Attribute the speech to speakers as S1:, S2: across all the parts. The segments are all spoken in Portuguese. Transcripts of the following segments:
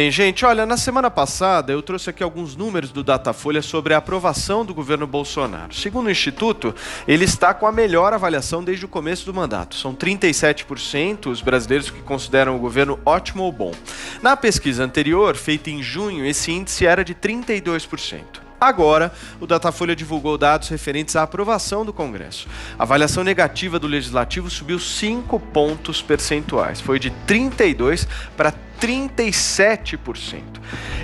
S1: Bem, gente, olha, na semana passada eu trouxe aqui alguns números do Datafolha sobre a aprovação do governo Bolsonaro. Segundo o Instituto, ele está com a melhor avaliação desde o começo do mandato. São 37% os brasileiros que consideram o governo ótimo ou bom. Na pesquisa anterior, feita em junho, esse índice era de 32%. Agora, o Datafolha divulgou dados referentes à aprovação do Congresso. A avaliação negativa do Legislativo subiu 5 pontos percentuais. Foi de 32% para 37%.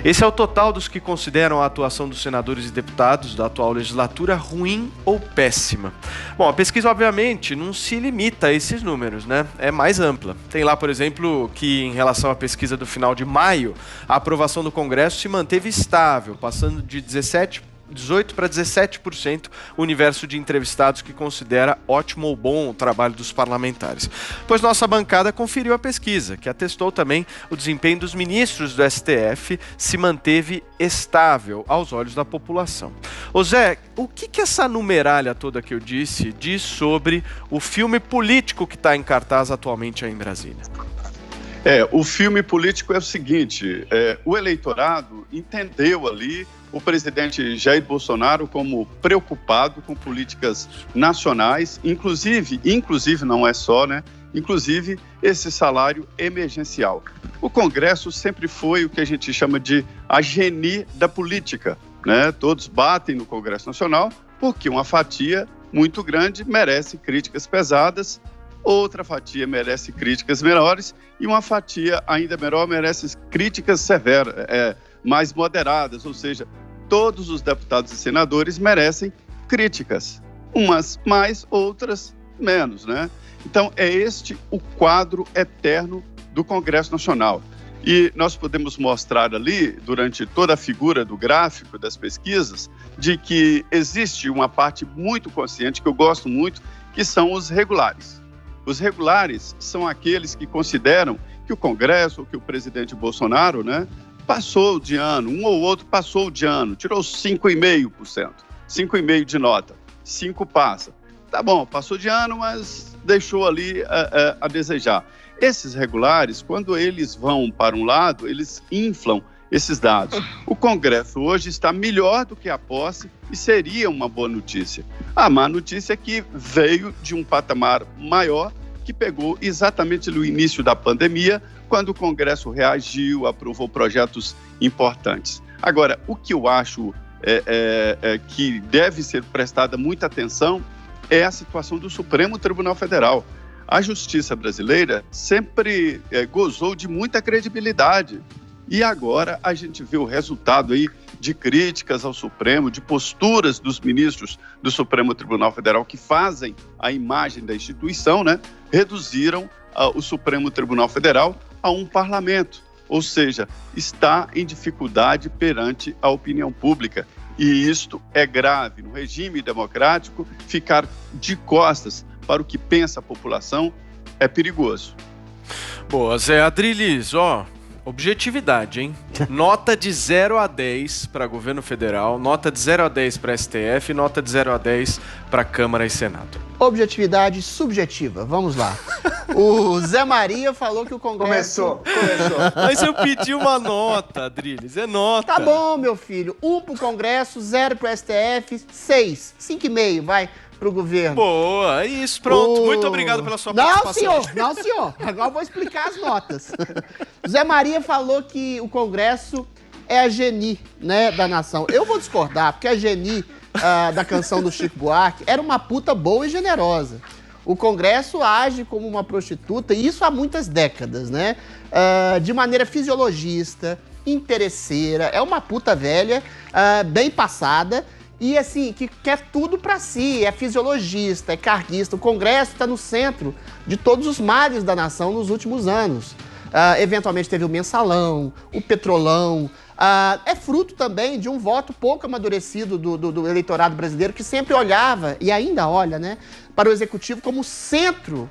S1: Esse é o total dos que consideram a atuação dos senadores e deputados da atual legislatura ruim ou péssima. Bom, a pesquisa, obviamente, não se limita a esses números, né? É mais ampla. Tem lá, por exemplo, que em relação à pesquisa do final de maio, a aprovação do Congresso se manteve estável, passando de 18% para 17% o universo de entrevistados que considera ótimo ou bom o trabalho dos parlamentares. Pois nossa bancada conferiu a pesquisa, que atestou também o desempenho dos ministros do STF se manteve estável aos olhos da população. Ô Zé, o que essa numeralha toda que eu disse diz sobre o filme político que está em cartaz atualmente aí em Brasília?
S2: O filme político é o seguinte, o eleitorado entendeu ali o presidente Jair Bolsonaro como preocupado com políticas nacionais, inclusive não é só, né? Inclusive esse salário emergencial. O Congresso sempre foi o que a gente chama de a genie da política, né? Todos batem no Congresso Nacional porque uma fatia muito grande merece críticas pesadas, outra fatia merece críticas menores e uma fatia ainda menor merece críticas severas, mais moderadas, ou seja, todos os deputados e senadores merecem críticas, umas mais, outras menos, né? Então, é este o quadro eterno do Congresso Nacional. E nós podemos mostrar ali, durante toda a figura do gráfico das pesquisas, de que existe uma parte muito consciente, que eu gosto muito, que são os regulares. Os regulares são aqueles que consideram que o Congresso, ou que o presidente Bolsonaro, né, passou de ano, um ou outro passou de ano, tirou 5,5%, 5,5% de nota, 5 passa. Tá bom, passou de ano, mas deixou ali a desejar. Esses regulares, quando eles vão para um lado, eles inflam esses dados. O Congresso hoje está melhor do que a posse e seria uma boa notícia. A má notícia é que veio de um patamar maior, que pegou exatamente no início da pandemia, quando o Congresso reagiu, aprovou projetos importantes. Agora, o que eu acho que deve ser prestada muita atenção é a situação do Supremo Tribunal Federal. A justiça brasileira sempre gozou de muita credibilidade. E agora a gente vê o resultado aí de críticas ao Supremo, de posturas dos ministros do Supremo Tribunal Federal que fazem a imagem da instituição, né? Reduziram o Supremo Tribunal Federal a um parlamento, ou seja, está em dificuldade perante a opinião pública. E isto é grave. No regime democrático, ficar de costas para o que pensa a população é perigoso.
S1: Boa, Zé Adriles, objetividade, hein? Nota de 0 a 10 para governo federal, nota de 0 a 10 para STF, nota de 0 a 10 para Câmara e Senado.
S3: Objetividade subjetiva, vamos lá. O Zé Maria falou que o Congresso...
S4: Começou.
S1: Mas eu pedi uma nota, Adriles, é nota.
S3: Tá bom, meu filho. 1 pro Congresso, 0 pro STF, 6, 5,5, vai pro governo.
S1: Boa, é isso, pronto. Muito obrigado pela sua participação.
S3: Não, senhor. Agora eu vou explicar as notas. Zé Maria falou que o Congresso é a genie, né, da nação. Eu vou discordar, porque a genie da canção do Chico Buarque era uma puta boa e generosa. O Congresso age como uma prostituta, e isso há muitas décadas, né? De maneira fisiologista, interesseira, é uma puta velha, bem passada, e assim, que quer tudo pra si, é fisiologista, é carguista. O Congresso está no centro de todos os males da nação nos últimos anos. Eventualmente teve o mensalão, o petrolão. É fruto também de um voto pouco amadurecido do eleitorado brasileiro, que sempre olhava, e ainda olha, né, para o executivo como centro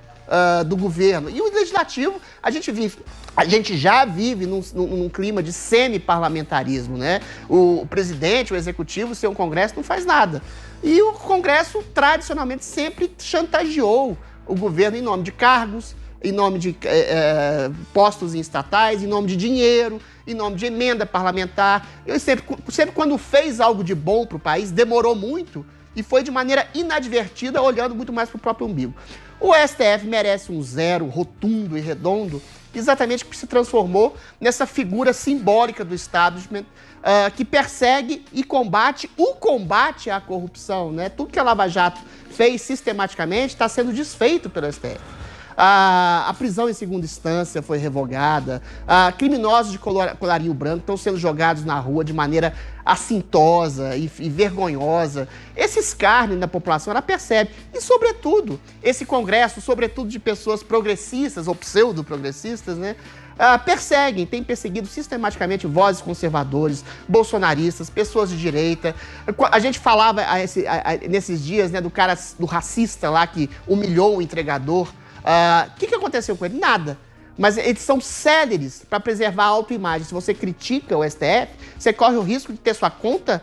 S3: do governo. E o legislativo, a gente já vive num clima de semi-parlamentarismo, né? O presidente, o executivo, sem o Congresso, não faz nada. E o Congresso, tradicionalmente, sempre chantageou o governo em nome de cargos, em nome de postos em estatais, em nome de dinheiro, em nome de emenda parlamentar. Eu sempre quando fez algo de bom para o país, demorou muito e foi de maneira inadvertida, olhando muito mais para o próprio umbigo. O STF merece um zero rotundo e redondo, exatamente porque se transformou nessa figura simbólica do establishment que persegue e combate à corrupção, né? Tudo que a Lava Jato fez sistematicamente está sendo desfeito pelo STF. A prisão em segunda instância foi revogada, criminosos de colarinho branco estão sendo jogados na rua de maneira assintosa e vergonhosa. Esse escárnio da população, ela percebe. E, sobretudo, esse Congresso, sobretudo de pessoas progressistas ou pseudo-progressistas, né, tem perseguido sistematicamente vozes conservadores, bolsonaristas, pessoas de direita. A gente falava nesses dias, né, do racista lá que humilhou o entregador. O que aconteceu com ele? Nada. Mas eles são céleres para preservar a autoimagem. Se você critica o STF, você corre o risco de ter sua conta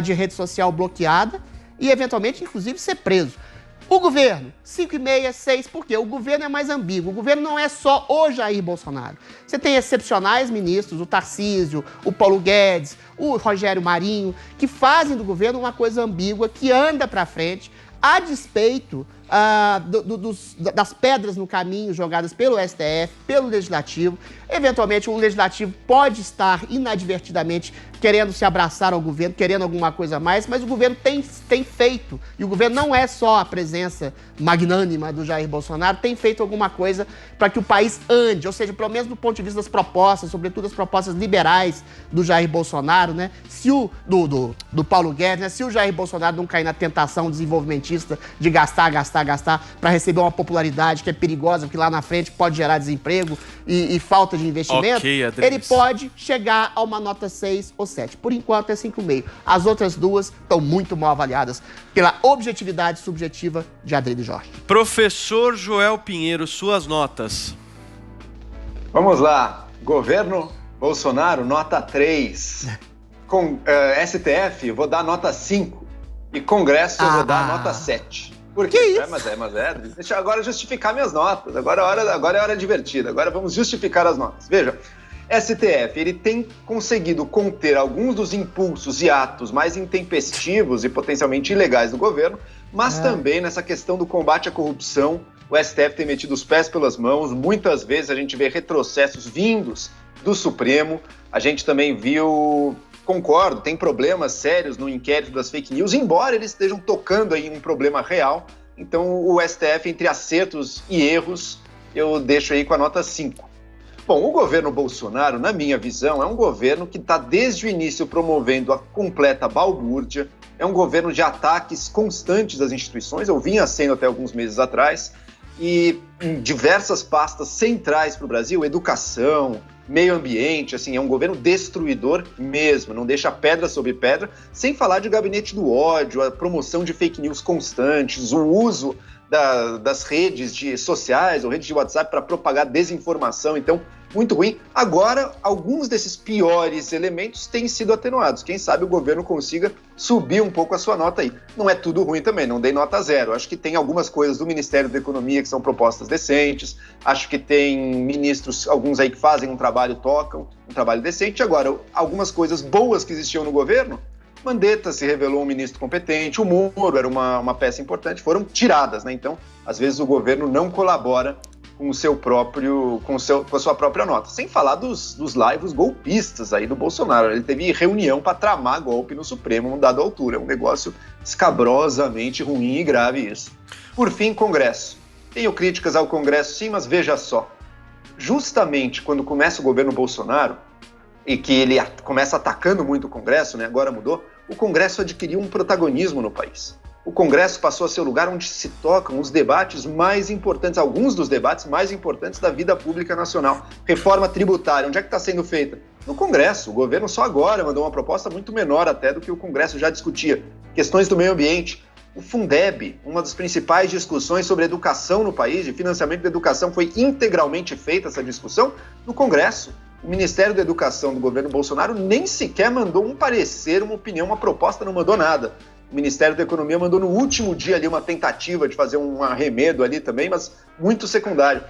S3: de rede social bloqueada e, eventualmente, inclusive, ser preso. O governo, 5,5, 6, por quê? O governo é mais ambíguo. O governo não é só o Jair Bolsonaro. Você tem excepcionais ministros, o Tarcísio, o Paulo Guedes, o Rogério Marinho, que fazem do governo uma coisa ambígua, que anda para frente, a despeito das pedras no caminho jogadas pelo STF, pelo Legislativo. Eventualmente, o Legislativo pode estar inadvertidamente querendo se abraçar ao governo, querendo alguma coisa a mais, mas o governo tem feito, e o governo não é só a presença magnânima do Jair Bolsonaro, tem feito alguma coisa para que o país ande, ou seja, pelo menos do ponto de vista das propostas, sobretudo as propostas liberais do Jair Bolsonaro, né? Do Paulo Guedes, né? Se o Jair Bolsonaro não cair na tentação desenvolvimentista de gastar para receber uma popularidade que é perigosa, que lá na frente pode gerar desemprego e falta de investimento, ele pode chegar a uma nota 6 ou 7. Por enquanto é 5,5. As outras duas estão muito mal avaliadas pela objetividade subjetiva de Adriano Jorge.
S1: Professor Joel Pinheiro, suas notas.
S4: Vamos lá. Governo Bolsonaro, nota 3. Com STF, eu vou dar nota 5. E Congresso, eu vou dar nota 7. Por quê?
S3: Que isso?
S4: Deixa eu agora justificar minhas notas. Agora é hora divertida. Agora vamos justificar as notas. Veja, STF, ele tem conseguido conter alguns dos impulsos e atos mais intempestivos e potencialmente ilegais do governo, mas também nessa questão do combate à corrupção, o STF tem metido os pés pelas mãos. Muitas vezes a gente vê retrocessos vindos do Supremo. A gente também viu... Concordo, tem problemas sérios no inquérito das fake news, embora eles estejam tocando aí um problema real. Então, o STF, entre acertos e erros, eu deixo aí com a nota 5. Bom, o governo Bolsonaro, na minha visão, é um governo que está desde o início promovendo a completa balbúrdia, é um governo de ataques constantes às instituições, eu vinha sendo até alguns meses atrás, e em diversas pastas centrais para o Brasil, educação, meio ambiente, assim, é um governo destruidor mesmo, não deixa pedra sobre pedra, sem falar de gabinete do ódio, a promoção de fake news constantes, o uso das redes sociais ou redes de WhatsApp para propagar desinformação, então, muito ruim. Agora, alguns desses piores elementos têm sido atenuados. Quem sabe o governo consiga subir um pouco a sua nota aí. Não é tudo ruim também, não dei nota 0. Acho que tem algumas coisas do Ministério da Economia que são propostas decentes, acho que tem ministros, alguns aí que fazem um trabalho, tocam um trabalho decente. Agora, algumas coisas boas que existiam no governo, Mandetta se revelou um ministro competente, o Moro era uma peça importante, foram tiradas, né? Então, às vezes o governo não colabora com a sua própria nota. Sem falar dos laivos golpistas aí do Bolsonaro. Ele teve reunião para tramar golpe no Supremo, num dado altura. É um negócio escabrosamente ruim e grave isso. Por fim, Congresso. Tenho críticas ao Congresso, sim, mas veja só. Justamente quando começa o governo Bolsonaro, e que ele começa atacando muito o Congresso, né? Agora mudou, o Congresso adquiriu um protagonismo no país. O Congresso passou a ser o lugar onde se tocam os debates mais importantes, alguns dos debates mais importantes da vida pública nacional. Reforma tributária, onde é que está sendo feita? No Congresso. O governo só agora mandou uma proposta muito menor até do que o Congresso já discutia. Questões do meio ambiente. O Fundeb, uma das principais discussões sobre educação no país, de financiamento da educação, foi integralmente feita essa discussão no Congresso. O Ministério da Educação do governo Bolsonaro nem sequer mandou um parecer, uma opinião, uma proposta, não mandou nada. O Ministério da Economia mandou no último dia ali uma tentativa de fazer um arremedo ali também, mas muito secundário.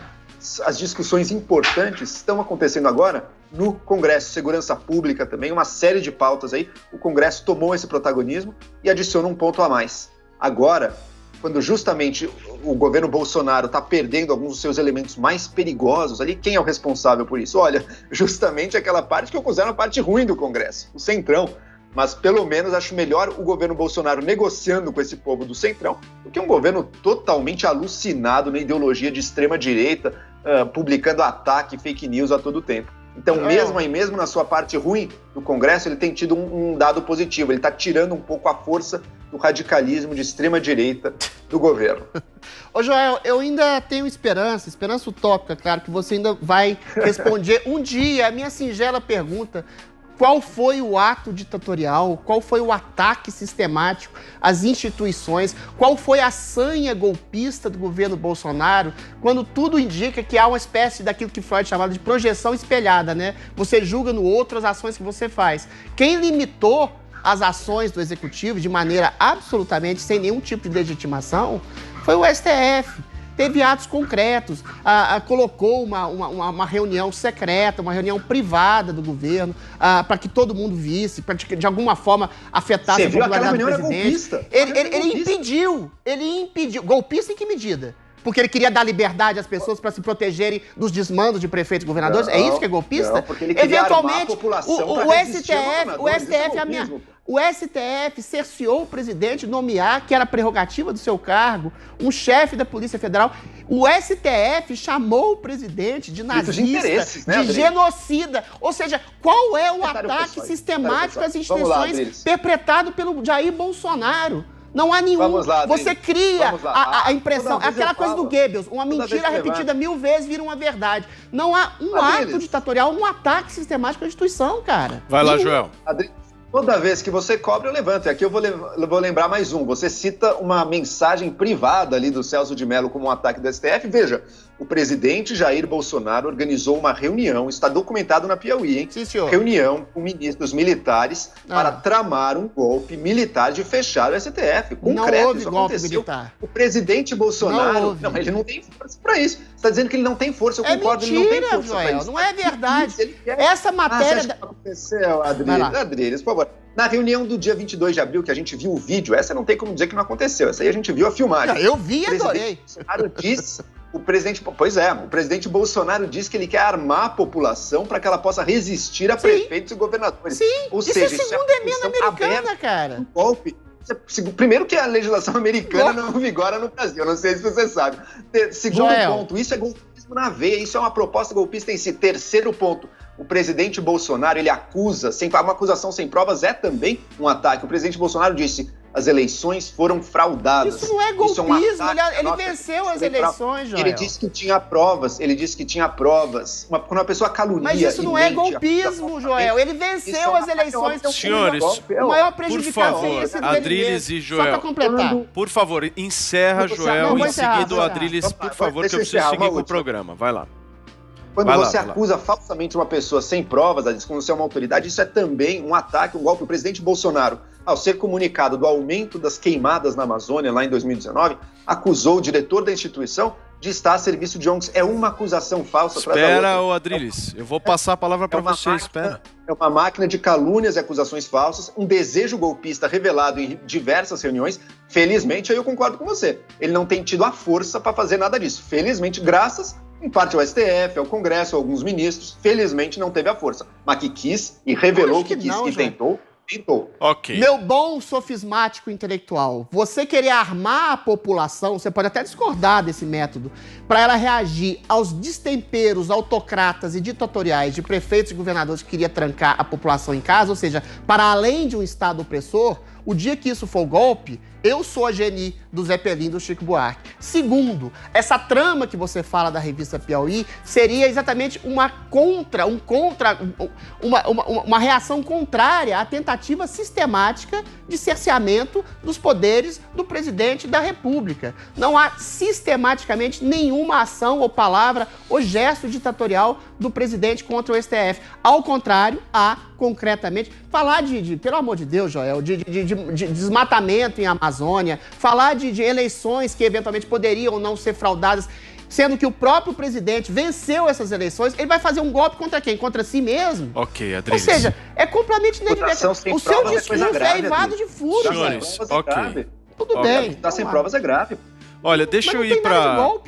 S4: as discussões importantes estão acontecendo agora no Congresso. Segurança Pública também, uma série de pautas aí. O Congresso tomou esse protagonismo e adiciona um ponto a mais. Agora, quando justamente o governo Bolsonaro está perdendo alguns dos seus elementos mais perigosos ali, quem é o responsável por isso? Olha, justamente aquela parte que eu considero a parte ruim do Congresso, o Centrão. Mas, pelo menos, acho melhor o governo Bolsonaro negociando com esse povo do Centrão do que um governo totalmente alucinado na ideologia de extrema-direita, publicando ataque, fake news a todo tempo. Então, mesmo na sua parte ruim do Congresso, ele tem tido um dado positivo. Ele está tirando um pouco a força do radicalismo de extrema-direita do governo.
S3: Ô, Joel, eu ainda tenho esperança utópica, claro, que você ainda vai responder um dia a minha singela pergunta: qual foi o ato ditatorial, qual foi o ataque sistemático às instituições, qual foi a sanha golpista do governo Bolsonaro, quando tudo indica que há uma espécie daquilo que Freud chamava de projeção espelhada, né? Você julga no outro as ações que você faz. Quem limitou as ações do Executivo de maneira absolutamente sem nenhum tipo de legitimação foi o STF. Teve atos concretos, colocou uma reunião secreta, uma reunião privada do governo, para que todo mundo visse, para que de alguma forma afetasse a popularidade do presidente. Ele impediu. Golpista em que medida? Porque ele queria dar liberdade às pessoas para se protegerem dos desmandos de prefeitos e governadores? É isso que é golpista?
S4: Não, porque ele queria armar a população
S3: o STF cerceou o presidente nomear, que era prerrogativa do seu cargo, um chefe da Polícia Federal. O STF chamou o presidente de nazista, de genocida. Ou seja, qual é o ataque sistemático às instituições perpetrado pelo Jair Bolsonaro? Não há nenhum. Você cria a impressão, aquela coisa do Goebbels, uma mentira repetida 1000 vezes vira uma verdade. Não há um ato ditatorial, um ataque sistemático à instituição, cara.
S1: Vai lá, Joel.
S4: Toda vez que você cobra, eu levanto. E aqui eu vou lembrar mais um. Você cita uma mensagem privada ali do Celso de Mello como um ataque do STF. Veja, o presidente Jair Bolsonaro organizou uma reunião, está documentado na Piauí, hein?
S3: Sim, senhor.
S4: Reunião com ministros militares para tramar um golpe militar de fechar o STF. Concreto,
S3: não houve
S4: isso
S3: golpe
S4: aconteceu.
S3: militar.
S4: O presidente Bolsonaro... Não, ele não tem força para isso. Você está dizendo que ele não tem força, eu concordo,
S3: mentira,
S4: ele não tem força
S3: Joel,
S4: para isso.
S3: Não é verdade. Essa matéria...
S4: Você acha que aconteceu, Adriles, por favor. Na reunião do dia 22 de abril, que a gente viu o vídeo, essa não tem como dizer que não aconteceu. Essa aí a gente viu a filmagem.
S3: Eu vi e adorei.
S4: O presidente Bolsonaro diz que ele quer armar a população para que ela possa resistir a prefeitos e governadores.
S3: Sim, ou seja, isso é segunda emenda americana, cara.
S4: Um golpe. Primeiro que a legislação americana não vigora no Brasil, não sei se você sabe. Segundo ponto, isso é golpismo na veia, isso é uma proposta golpista em si. Terceiro ponto, o presidente Bolsonaro, ele acusa, uma acusação sem provas é também um ataque. O presidente Bolsonaro disse: as eleições foram fraudadas.
S3: Isso não é golpismo, ele venceu as eleições, Joel.
S4: Ele disse que tinha provas, Quando uma pessoa calunia...
S3: Mas isso não é golpismo, Joel. Ele venceu as eleições.
S1: Senhores,
S3: o maior prejudicado
S1: por favor, Adriles e Joel.
S3: Só para completar.
S1: Por favor, encerra, Joel, em seguida o Adriles, por favor, que eu preciso seguir com o programa. Vai lá.
S4: Quando você acusa falsamente uma pessoa sem provas, quando você é uma autoridade, isso é também um ataque, um golpe. O presidente Bolsonaro, ao ser comunicado do aumento das queimadas na Amazônia, lá em 2019, acusou o diretor da instituição de estar a serviço de ONGs. É uma acusação falsa.
S1: Espera, Adriles, eu vou passar a palavra para você, espera.
S4: É uma máquina de calúnias e acusações falsas, um desejo golpista revelado em diversas reuniões. Felizmente, aí eu concordo com você, ele não tem tido a força para fazer nada disso. Felizmente, graças em parte ao STF, ao Congresso, a alguns ministros, felizmente não teve a força. Mas que quis e revelou que quis e tentou.
S1: Ok.
S3: Meu bom sofismático intelectual, você querer armar a população, você pode até discordar desse método, para ela reagir aos destemperos autocratas e ditatoriais de prefeitos e governadores que queria trancar a população em casa, ou seja, para além de um Estado opressor, o dia que isso for golpe, eu sou a Geni do Zé Pelim, do Chico Buarque. Segundo, essa trama que você fala da revista Piauí seria exatamente uma reação contrária à tentativa sistemática de cerceamento dos poderes do presidente da República. Não há sistematicamente nenhuma ação ou palavra ou gesto ditatorial do presidente contra o STF. Ao contrário, há concretamente falar pelo amor de Deus, Joel, de desmatamento em Amazônia, falar de eleições que eventualmente poderiam ou não ser fraudadas. sendo que o próprio presidente venceu essas eleições, ele vai fazer um golpe contra quem? Contra si mesmo?
S1: Ok,
S3: Ou
S1: Adriles.
S3: seja, é completamente inadmissível. O seu discurso é eivado de furos,
S1: Senhores,
S3: velho.
S1: ok.
S3: Tudo
S1: Ok.
S3: bem.
S4: Tá sem
S3: vamos lá.
S4: provas é grave.
S1: Olha, deixa
S3: Mas
S1: eu
S3: não tem
S1: ir
S3: nada de
S1: para...
S3: golpe.